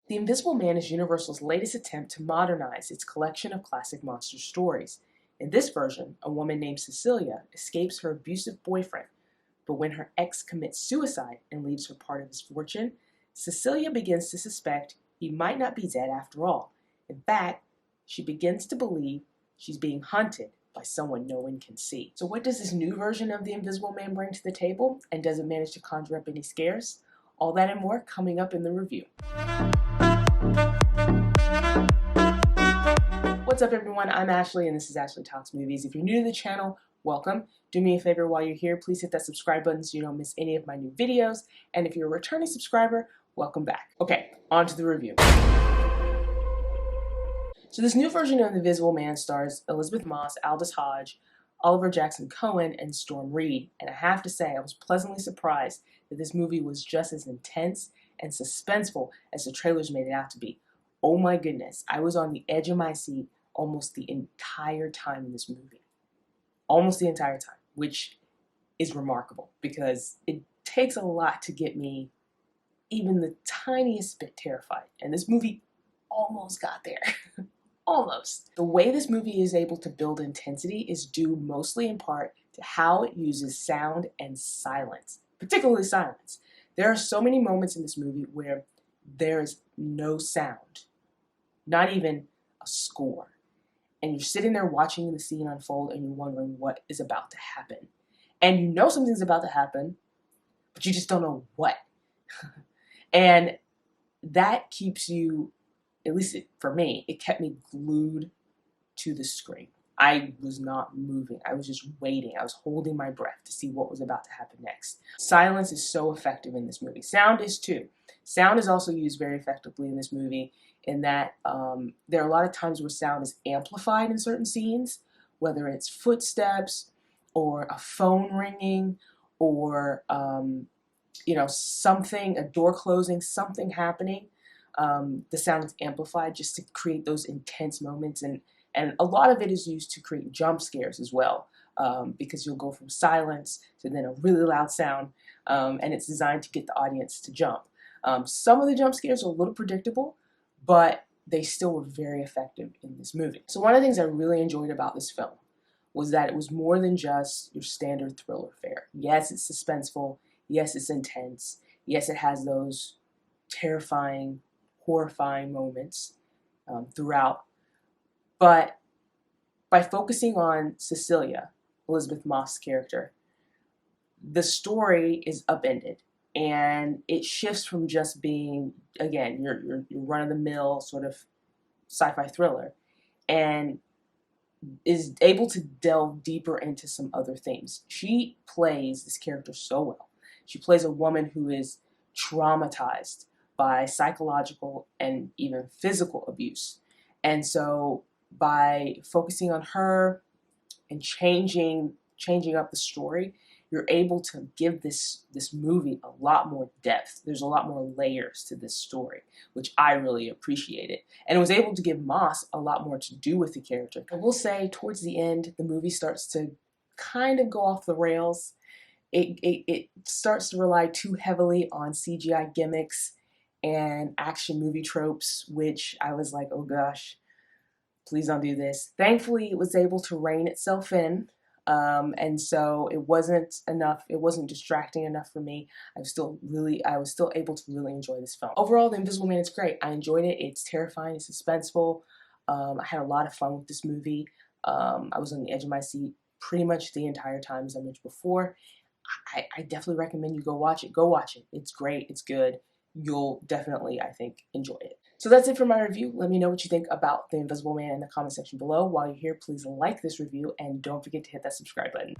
The Invisible Man is Universal's latest attempt to modernize its collection of classic monster stories. In this version, a woman named Cecilia escapes her abusive boyfriend, but when her ex commits suicide and leaves her part of his fortune, Cecilia begins to suspect he might not be dead after all. In fact, she begins to believe she's being hunted by someone no one can see. So what does this new version of the Invisible Man bring to the table, and does it manage to conjure up any scares? All that and more coming up in the review. What's up everyone, I'm Ashley and this is Ashley Talks Movies. If you're new to the channel, welcome. Do me a favor while you're here, please hit that subscribe button so you don't miss any of my new videos. And if you're a returning subscriber, welcome back. Okay, on to the review. So this new version of The Invisible Man stars Elisabeth Moss, Aldis Hodge, Oliver Jackson-Cohen, and Storm Reid. And I have to say, I was pleasantly surprised that this movie was just as intense and suspenseful as the trailers made it out to be. Oh my goodness, I was on the edge of my seat almost the entire time in this movie. Almost the entire time, which is remarkable because it takes a lot to get me even the tiniest bit terrified. And this movie almost got there. Almost. The way this movie is able to build intensity is due mostly in part to how it uses sound and silence, particularly silence. There are so many moments in this movie where there's no sound, not even a score. And you're sitting there watching the scene unfold and you're wondering what is about to happen. And you know something's about to happen, but you just don't know what. And that keeps you, at least for me, it kept me glued to the screen. I was not moving. I was just waiting. I was holding my breath to see what was about to happen next. Silence is so effective in this movie. Sound is too. Sound is also used very effectively in this movie in that there are a lot of times where sound is amplified in certain scenes, whether it's footsteps or a phone ringing or something, a door closing, something happening. The sound is amplified just to create those intense moments, and a lot of it is used to create jump scares as well, because you'll go from silence to then a really loud sound, and it's designed to get the audience to jump. Some of the jump scares are a little predictable, but they still were very effective in this movie. So one of the things I really enjoyed about this film was that it was more than just your standard thriller fare. Yes, it's suspenseful. Yes, it's intense. Yes, it has those terrifying, horrifying moments throughout. But by focusing on Cecilia, Elisabeth Moss' character, the story is upended. And it shifts from just being, again, your run-of-the-mill sort of sci-fi thriller, and is able to delve deeper into some other themes. She plays this character so well. She plays a woman who is traumatized by psychological and even physical abuse. And so by focusing on her and changing up the story, you're able to give this movie a lot more depth. There's a lot more layers to this story, which I really appreciated. And it was able to give Moss a lot more to do with the character. I will say, towards the end, the movie starts to kind of go off the rails. It starts to rely too heavily on CGI gimmicks and action movie tropes, which I was like, oh gosh, please don't do this. Thankfully, it was able to rein itself in. And so it wasn't enough, it wasn't distracting enough for me. I was still able to really enjoy this film. Overall, The Invisible Man is great. I enjoyed it. It's terrifying, it's suspenseful. I had a lot of fun with this movie. I was on the edge of my seat pretty much the entire time, as I mentioned before. I definitely recommend you go watch it. Go watch it. It's great. It's good. You'll definitely, I think, enjoy it. So that's it for my review. Let me know what you think about The Invisible Man in the comment section below. While you're here, please like this review and don't forget to hit that subscribe button.